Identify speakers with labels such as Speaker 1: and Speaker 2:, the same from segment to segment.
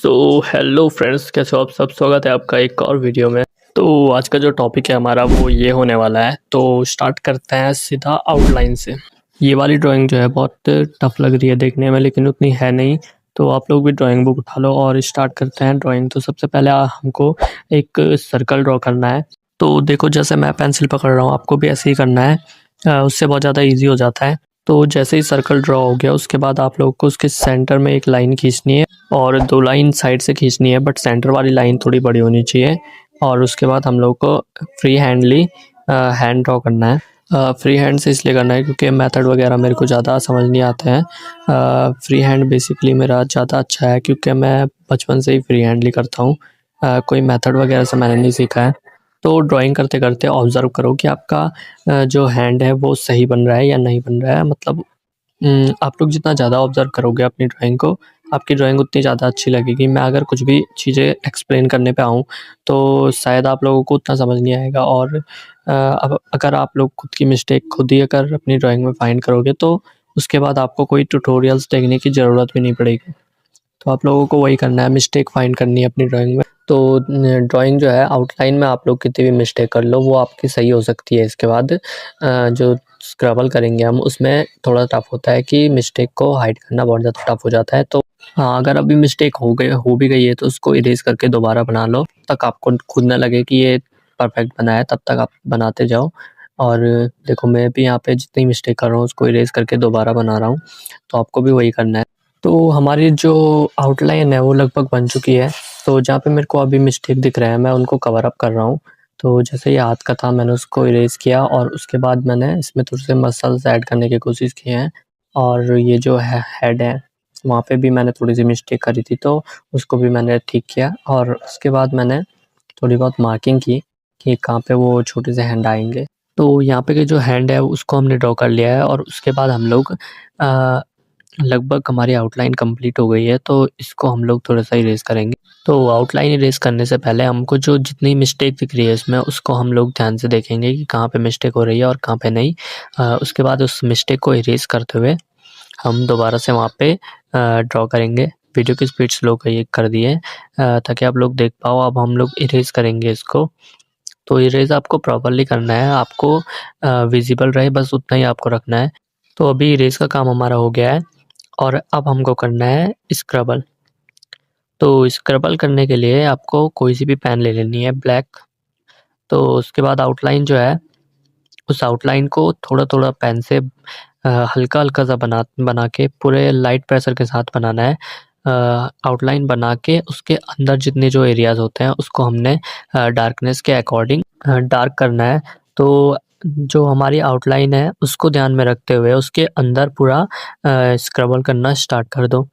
Speaker 1: So hello friends, कैसे हो आप सब। स्वागत है आपका एक और वीडियो में। तो आज का जो टॉपिक है हमारा वो ये होने वाला है। तो स्टार्ट करते हैं सीधा आउटलाइन से। ये वाली ड्राइंग जो है बहुत टफ लग रही है देखने में, लेकिन उतनी है नहीं। तो आप लोग भी ड्राइंग बुक उठा लो और स्टार्ट करते हैं ड्राइंग। तो सबसे पहले हमको एक सर्कल ड्रॉ करना है। तो देखो, जैसे मैं पेंसिल पकड़ रहा हूँ आपको भी ऐसे ही करना है। उससे बहुत ज़्यादा ईजी हो जाता है। तो जैसे ही सर्कल ड्रॉ हो गया उसके बाद आप लोग को उसके सेंटर में एक लाइन खींचनी है और 2 लाइन साइड से खींचनी है, बट सेंटर वाली लाइन थोड़ी बड़ी होनी चाहिए। और उसके बाद हम लोग को फ्री हैंडली हैंड ड्रॉ करना है। फ्री हैंड से इसलिए करना है क्योंकि मेथड वगैरह मेरे को ज़्यादा समझ नहीं आते हैं। फ्री हैंड बेसिकली मेरा ज़्यादा अच्छा है क्योंकि मैं बचपन से ही फ्री हैंडली करता हूँ। कोई मेथड वगैरह से मैंने नहीं सीखा है। तो ड्राइंग करते करते ऑब्ज़र्व करो कि आपका जो हैंड है वो सही बन रहा है या नहीं बन रहा है। मतलब आप लोग जितना ज़्यादा ऑब्ज़र्व करोगे अपनी ड्राइंग को, आपकी ड्राइंग उतनी ज़्यादा अच्छी लगेगी। मैं अगर कुछ भी चीज़ें एक्सप्लेन करने पे आऊँ, तो शायद आप लोगों को उतना समझ नहीं आएगा। और अब अगर आप लोग खुद की मिस्टेक खुद ही अगर अपनी ड्राइंग में फाइंड करोगे, तो उसके बाद आपको कोई ट्यूटोरियल्स देखने की ज़रूरत भी नहीं पड़ेगी। तो आप लोगों को वही करना है, मिस्टेक फाइंड करनी है अपनी ड्राइंग में। तो ड्राइंग जो है आउटलाइन में आप लोग कितनी भी मिस्टेक कर लो वो आपकी सही हो सकती है। इसके बाद जो स्क्रैबल करेंगे हम, उसमें थोड़ा टफ होता है कि मिस्टेक को हाइड करना बहुत ज़्यादा टफ हो जाता है। तो हाँ, अगर अभी मिस्टेक हो भी गई है तो उसको इरेज करके दोबारा बना लो। तक आपको खुद ना लगे कि ये परफेक्ट बना है, तब तक आप बनाते जाओ। और देखो, मैं भी यहाँ पे जितनी मिस्टेक कर रहा हूँ उसको इरेज करके दोबारा बना रहा हूँ। तो आपको भी वही करना है। तो हमारी जो आउटलाइन है वो लगभग बन चुकी है। तो जहाँ पे मेरे को अभी मिस्टेक दिख रहा है मैं उनको कवर अप कर रहा हूँ। तो जैसे ये हाथ का था, मैंने उसको इरेज किया और उसके बाद मैंने इसमें थोड़े से मसल्स ऐड करने की कोशिश की है। और ये जो है हेड है, वहाँ पे भी मैंने थोड़ी सी मिस्टेक करी थी, तो उसको भी मैंने ठीक किया। और उसके बाद मैंने थोड़ी बहुत मार्किंग की कि कहाँ पे वो छोटे से हैंड आएंगे। तो यहाँ पे के जो हैंड है उसको हमने ड्रॉ कर लिया है। और उसके बाद हम लोग लगभग हमारी आउटलाइन कंप्लीट हो गई है, तो इसको हम लोग थोड़ा-सा इरेज़ करेंगे। तो आउटलाइन इरेज़ करने से पहले हमको जो जितनी मिस्टेक दिख रही है इसमें, उसको हम लोग ध्यान से देखेंगे कि कहाँ पे मिस्टेक हो रही है और कहाँ पे नहीं। उसके बाद उस मिस्टेक को इरेज़ करते हुए हम दोबारा से वहाँ पे ड्रॉ करेंगे। वीडियो की स्पीड स्लो कर दी है ताकि आप लोग देख पाओ। अब हम लोग इरेज़ करेंगे इसको। तो इरेज़ आपको प्रॉपर्ली करना है, आपको विज़िबल रहे बस उतना ही आपको रखना है। तो अभी इरेज़ का काम हमारा हो गया है और अब हमको करना है स्क्रैबल। तो स्क्रैबल करने के लिए आपको कोई सी भी पेन ले लेनी है ब्लैक। तो उसके बाद आउटलाइन जो है, उस आउटलाइन को थोड़ा-थोड़ा पेन से हल्का-हल्का सा बना के पूरे लाइट प्रेशर के साथ बनाना है। आउटलाइन बना के उसके अंदर जितने जो एरियाज़ होते हैं उसको हमने डार्कनेस के अकॉर्डिंग डार्क करना है। तो जो हमारी आउटलाइन है उसको ध्यान में रखते हुए उसके अंदर पूरा स्क्रैबल करना स्टार्ट कर दो।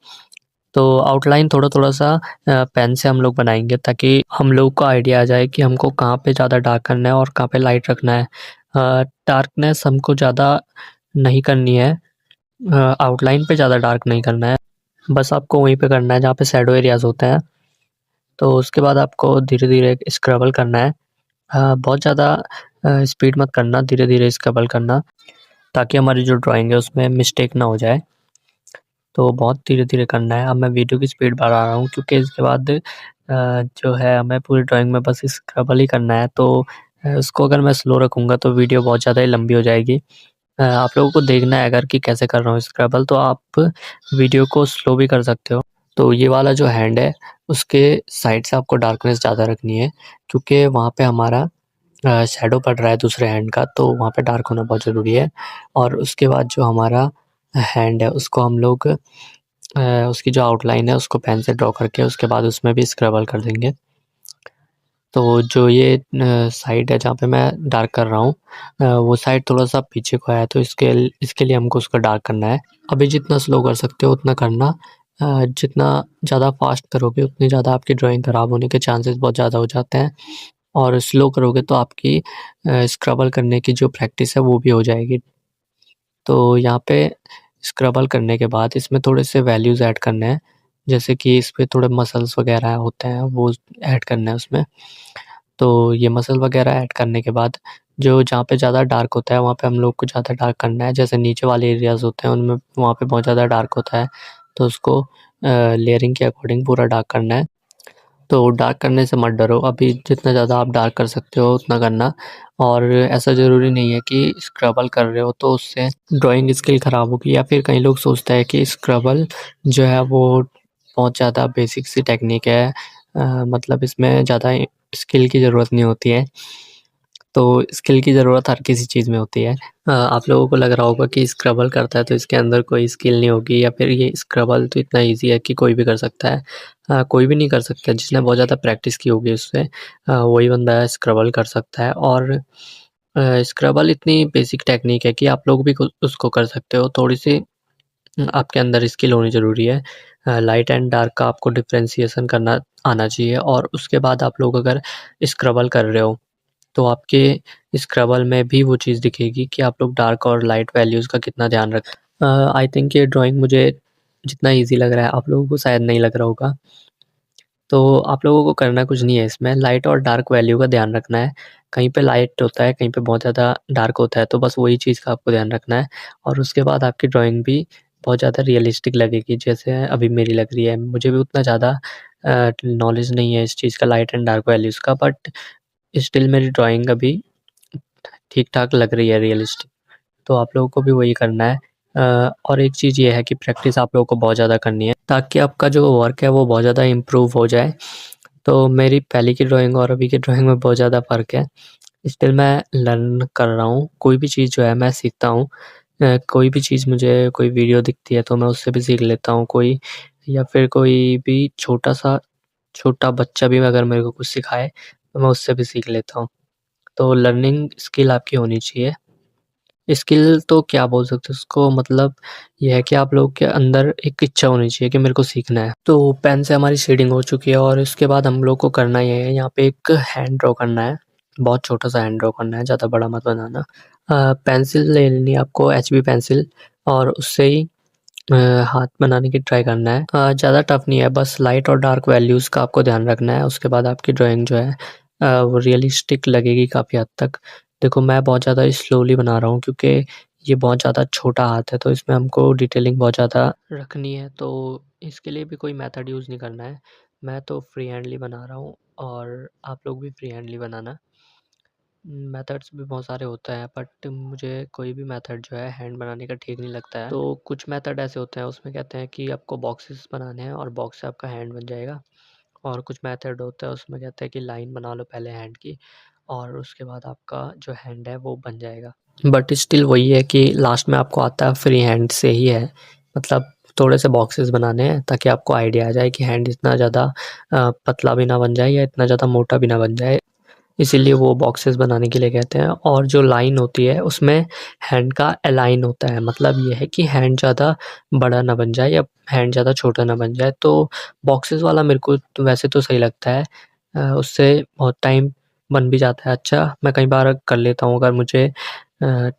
Speaker 1: तो आउटलाइन थोड़ा-थोड़ा सा पेन से हम लोग बनाएँगे ताकि हम लोग को आइडिया आ जाए कि हमको कहाँ पे ज़्यादा डार्क करना है और कहाँ पे लाइट रखना है। डार्कनेस हमको ज़्यादा नहीं करनी है, आउटलाइन पे ज़्यादा डार्क नहीं करना है। बस आपको वहीं पे करना है जहाँ पे शैडो एरियाज़ होते हैं। तो उसके बाद आपको धीरे-धीरे स्क्रैबल करना है। बहुत ज़्यादा स्पीड मत करना, धीरे-धीरे स्क्रैबल करना ताकि हमारी जो ड्राइंग है उसमें मिस्टेक ना हो जाए। तो बहुत धीरे-धीरे करना है। अब मैं वीडियो की स्पीड बढ़ा रहा हूँ क्योंकि इसके बाद जो है हमें पूरी ड्राइंग में बस स्क्रैबल ही करना है। तो उसको अगर मैं स्लो रखूँगा तो वीडियो बहुत ज़्यादा ही लंबी हो जाएगी। आप लोगों को देखना है अगर कि कैसे कर रहा हूँ स्क्रैबल, तो आप वीडियो को स्लो भी कर सकते हो। तो ये वाला जो हैंड है उसके साइड से आपको डार्कनेस ज़्यादा रखनी है क्योंकि वहाँ पे हमारा शैडो पड़ रहा है दूसरे हैंड का, तो वहाँ पे डार्क होना बहुत ज़रूरी है। और उसके बाद जो हमारा हैंड है उसको हम लोग उसकी जो आउटलाइन है उसको पेन से ड्रॉ करके उसके बाद उसमें भी स्क्रैबल कर देंगे। तो जो ये साइड है जहाँ पे मैं डार्क कर रहा हूँ, वो साइड थोड़ा-सा पीछे को है, तो इसके लिए हमको उसको डार्क करना है। अभी जितना स्लो कर सकते हो उतना करना। जितना ज़्यादा फ़ास्ट करोगे उतनी ज़्यादा आपकी ड्राइंग ख़राब होने के चांसेस बहुत ज़्यादा हो जाते हैं। और स्लो करोगे तो आपकी स्क्रैबल करने की जो प्रैक्टिस है वो भी हो जाएगी। तो यहाँ पे स्क्रैबल करने के बाद इसमें थोड़े से वैल्यूज़ ऐड करने हैं, जैसे कि इस पे थोड़े मसल्स वगैरह होते हैं वो ऐड करना है उसमें। तो ये मसल वगैरह ऐड करने के बाद जो जहाँ पे ज़्यादा डार्क होता है वहाँ पे हम लोग को ज़्यादा डार्क करना है। जैसे नीचे वाले एरियाज़ होते हैं उनमें वहाँ पे बहुत ज़्यादा डार्क होता है, तो उसको लेयरिंग के अकॉर्डिंग पूरा डार्क करना है। तो डार्क करने से मत डरो, अभी जितना ज़्यादा आप डार्क कर सकते हो उतना करना। और ऐसा ज़रूरी नहीं है कि स्क्रबल कर रहे हो तो उससे ड्राइंग स्किल ख़राब होगी, या फिर कई लोग सोचते हैं कि स्क्रबल जो है वो बहुत ज़्यादा बेसिक सी टेक्निक है, मतलब इसमें ज़्यादा स्किल की ज़रूरत नहीं होती है। तो स्किल की ज़रूरत हर किसी चीज़ में होती है। आप लोगों को लग रहा होगा कि स्क्रबल करता है तो इसके अंदर कोई स्किल नहीं होगी, या फिर ये स्क्रबल तो इतना ईज़ी है कि कोई भी कर सकता है। कोई भी नहीं कर सकता, जिसने बहुत ज़्यादा प्रैक्टिस की होगी उससे वही बंदा स्क्रबल कर सकता है। और स्क्रबल इतनी बेसिक टेक्निक है कि आप लोग भी उसको कर सकते हो। थोड़ी-सी आपके अंदर स्किल होनी ज़रूरी है। लाइट एंड डार्क का आपको डिफरेंशिएशन करना आना चाहिए, और उसके बाद आप लोग अगर स्क्रबल कर रहे हो तो आपके स्क्रबल में भी वो चीज़ दिखेगी कि आप लोग डार्क और लाइट वैल्यूज़ का कितना ध्यान रखते हैं। आई थिंक ये ड्राइंग मुझे जितना ईज़ी लग रहा है आप लोगों को शायद नहीं लग रहा होगा। तो आप लोगों को करना कुछ नहीं है, इसमें लाइट और डार्क वैल्यू का ध्यान रखना है। कहीं पे लाइट होता है, कहीं पे बहुत ज़्यादा डार्क होता है, तो बस वही चीज़ का आपको ध्यान रखना है, और उसके बाद आपकी ड्राइंग भी बहुत ज़्यादा रियलिस्टिक लगेगी, जैसे अभी मेरी लग रही है। मुझे भी उतना ज़्यादा नॉलेज नहीं है इस चीज़ का, लाइट एंड डार्क वैल्यूज़ का, बट स्टिल मेरी ड्राइंग अभी ठीक-ठाक लग रही है, रियलिस्टिक। तो आप लोगों को भी वही करना है। और एक चीज़ ये है कि प्रैक्टिस आप लोगों को बहुत ज़्यादा करनी है, ताकि आपका जो वर्क है वो बहुत ज़्यादा इम्प्रूव हो जाए। तो मेरी पहले की ड्राइंग और अभी की ड्राइंग में बहुत ज़्यादा फ़र्क है। स्टिल मैं लर्न कर रहा हूँ, कोई भी चीज़ जो है मैं सीखता हूँ। कोई भी चीज़ मुझे कोई वीडियो दिखती है तो मैं उससे भी सीख लेता हूँ, कोई या फिर कोई भी छोटा बच्चा भी अगर मेरे को कुछ सिखाए तो मैं उससे भी सीख लेता हूँ। तो लर्निंग स्किल आपकी होनी चाहिए। स्किल तो क्या बोल सकते हैं उसको, मतलब ये है कि आप लोग के अंदर एक इच्छा होनी चाहिए कि मेरे को सीखना है। तो पेन से हमारी शेडिंग हो चुकी है, और इसके बाद हम लोग को करना ये है, यहाँ पे एक हैंड ड्रॉ करना है। बहुत छोटा-सा हैंड ड्रॉ करना है, ज़्यादा बड़ा मत बनाना। पेंसिल ले लेनी है आपको, एचबी पेंसिल, और उससे ही हाथ बनाने की ट्राई करना है। ज़्यादा टफ नहीं है, बस लाइट और डार्क वैल्यूज़ का आपको ध्यान रखना है। उसके बाद आपकी ड्राइंग जो है वो रियलिस्टिक लगेगी काफ़ी हद तक। देखो मैं बहुत ज़्यादा स्लोली बना रहा हूँ, क्योंकि ये बहुत ज़्यादा छोटा हाथ है, तो इसमें हमको डिटेलिंग बहुत ज़्यादा रखनी है, तो इसके लिए भी कोई मेथड यूज़ नहीं करना है। मैं तो फ्री हैंडली बना रहा हूँ, और आप लोग भी फ्री हैंडली बनाना। मेथड्स भी बहुत सारे होते हैं, बट मुझे कोई भी मेथड जो है हैंड बनाने का ठीक नहीं लगता है। तो कुछ मेथड ऐसे होते हैं, उसमें कहते हैं कि आपको बॉक्सेस बनाने हैं और बॉक्स से आपका हैंड बन जाएगा। और कुछ मेथड होता है उसमें कहते हैं कि लाइन बना लो पहले हैंड की, और उसके बाद आपका जो हैंड है वो बन जाएगा। बट स्टिल वही है कि लास्ट में आपको आता है फ्री हैंड से ही है, मतलब थोड़े से बॉक्सेस बनाने हैं ताकि आपको आइडिया आ जाए कि हैंड इतना ज़्यादा पतला भी ना बन जाए या इतना ज़्यादा मोटा भी ना बन जाए। इसीलिए वो बॉक्सेस बनाने के लिए कहते हैं। और जो लाइन होती है उसमें हैंड का अलाइन होता है, मतलब ये है कि हैंड ज़्यादा बड़ा ना बन जाए या हैंड ज़्यादा छोटा ना बन जाए। तो बॉक्सेस वाला मेरे को तो वैसे तो सही लगता है, उससे बहुत टाइम बन भी जाता है अच्छा। मैं कई बार कर लेता हूँ, अगर मुझे अ,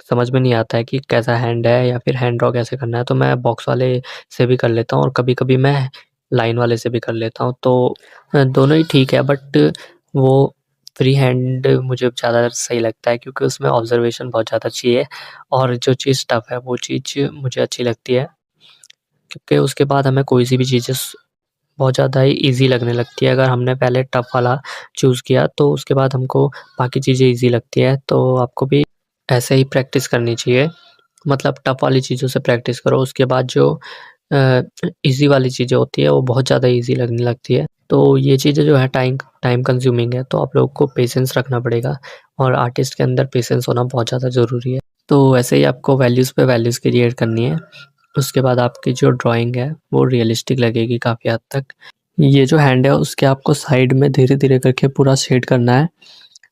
Speaker 1: समझ में नहीं आता है कि कैसा हैंड है या फिर हैंड ड्रॉ कैसे करना है, तो मैं बॉक्स वाले से भी कर लेता हूँ, और कभी-कभी मैं लाइन वाले से भी कर लेता हूँ। तो दोनों ही ठीक है, बट वो फ्री हैंड मुझे ज़्यादा सही लगता है, क्योंकि उसमें ऑब्ज़र्वेशन बहुत ज़्यादा चाहिए, और जो चीज़ टफ़ है वो चीज़ मुझे अच्छी लगती है, क्योंकि उसके बाद हमें कोई सी भी चीज़ें बहुत ज़्यादा ही ईज़ी लगने लगती है। अगर हमने पहले टफ़ वाला चूज़ किया तो उसके बाद हमको बाकी चीज़ें ईज़ी लगती है। तो आपको भी ऐसे ही प्रैक्टिस करनी चाहिए, मतलब टफ़ वाली चीज़ों से प्रैक्टिस करो, उसके बाद जो ईज़ी वाली चीज़ें होती है वो बहुत ज़्यादा ईज़ी लगने लगती है। तो ये चीज़ें जो है टाइम टाइम कंज्यूमिंग है, तो आप लोग को पेशेंस रखना पड़ेगा, और आर्टिस्ट के अंदर पेशेंस होना बहुत ज़्यादा ज़रूरी है। तो ऐसे ही आपको वैल्यूज़ पे वैल्यूज़ क्रिएट करनी है। उसके बाद आपकी जो ड्राइंग है वो रियलिस्टिक लगेगी काफ़ी हद तक। ये जो हैंड है उसके आपको साइड में धीरे-धीरे करके पूरा शेड करना है,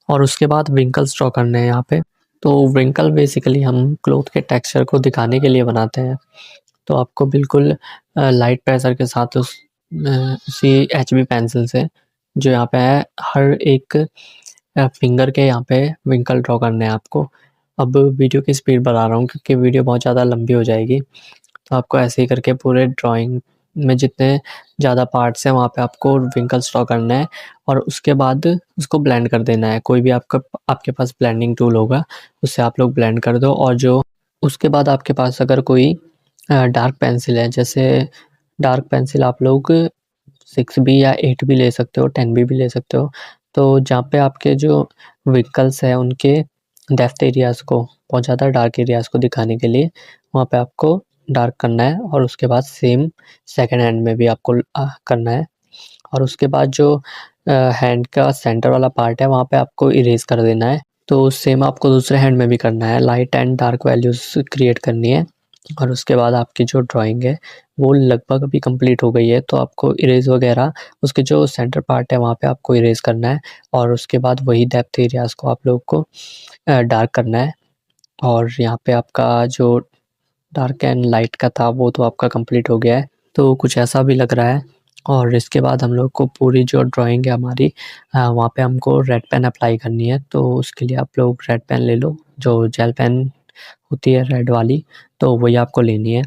Speaker 1: और उसके बाद विंकल्स ड्रॉ करने हैं यहाँ पे। तो विंकल बेसिकली हम क्लॉथ के टेक्सचर को दिखाने के लिए बनाते हैं। तो आपको बिल्कुल लाइट प्रेशर के साथ उसी एचबी पेंसिल से जो यहाँ पे है हर एक फिंगर के यहाँ पे विंकल ड्रॉ करने हैं आपको। अब वीडियो की स्पीड बढ़ा रहा हूँ क्योंकि वीडियो बहुत ज़्यादा लंबी हो जाएगी। तो आपको ऐसे ही करके पूरे ड्राइंग में जितने ज़्यादा पार्ट्स हैं वहाँ पे आपको विंकल्स ड्रॉ करना है, और उसके बाद उसको ब्लेंड कर देना है। कोई भी आपके पास ब्लेंडिंग टूल होगा उससे आप लोग ब्लेंड कर दो। और जो उसके बाद आपके पास अगर कोई डार्क पेंसिल है, जैसे डार्क पेंसिल आप लोग 6B या 8B ले सकते हो, 10B भी ले सकते हो। तो जहाँ पे आपके जो व्हीकल्स हैं उनके डेप्थ एरियाज़ को बहुत ज़्यादा डार्क एरियाज़ को दिखाने के लिए वहाँ पे आपको डार्क करना है, और उसके बाद सेम सेकंड हैंड में भी आपको करना है। और उसके बाद जो हैंड का सेंटर वाला पार्ट है वहाँ पे आपको इरेज़ कर देना है। तो सेम आपको दूसरे हैंड में भी करना है, light and dark values create करनी है। और उसके बाद आपकी जो ड्राइंग है वो लगभग अभी कंप्लीट हो गई है, तो आपको इरेज़ वगैरह उसके जो सेंटर पार्ट है वहाँ पे आपको इरेज़ करना है, और उसके बाद वही डेप्थ एरियाज़ को आप लोग को डार्क करना है। और यहाँ पे आपका जो डार्क एंड लाइट का था वो तो आपका कंप्लीट हो गया है, तो कुछ ऐसा भी लग रहा है। और इसके बाद हम लोग को पूरी जो ड्राइंग है हमारी वहाँ पे हमको रेड पेन अप्लाई करनी है। तो उसके लिए आप लोग रेड पेन ले लो, जो जेल पेन होती है रेड वाली, तो वही आपको लेनी है।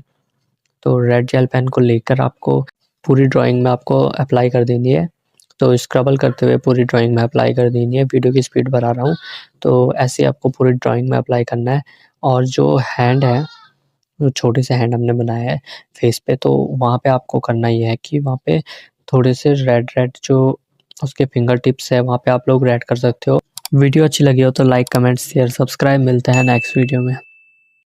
Speaker 1: तो रेड जेल पेन को लेकर आपको पूरी ड्राइंग में आपको अप्लाई कर देनी है। तो स्क्रबल करते हुए पूरी ड्राइंग में अप्लाई कर देनी है। वीडियो की स्पीड बढ़ा रहा हूँ, तो ऐसे आपको पूरी ड्राइंग में अप्लाई करना है। और जो हैंड है, जो छोटे से हैंड हमने बनाया है फेस पे, तो वहाँ पे आपको करना ये है कि वहाँ पे थोड़े से रेड रेड जो उसके फिंगर टिप्स है वहाँ पे आप लोग रेड कर सकते हो। वीडियो अच्छी लगी हो तो लाइक, कमेंट, शेयर, सब्सक्राइब। मिलते हैं नेक्स्ट वीडियो में।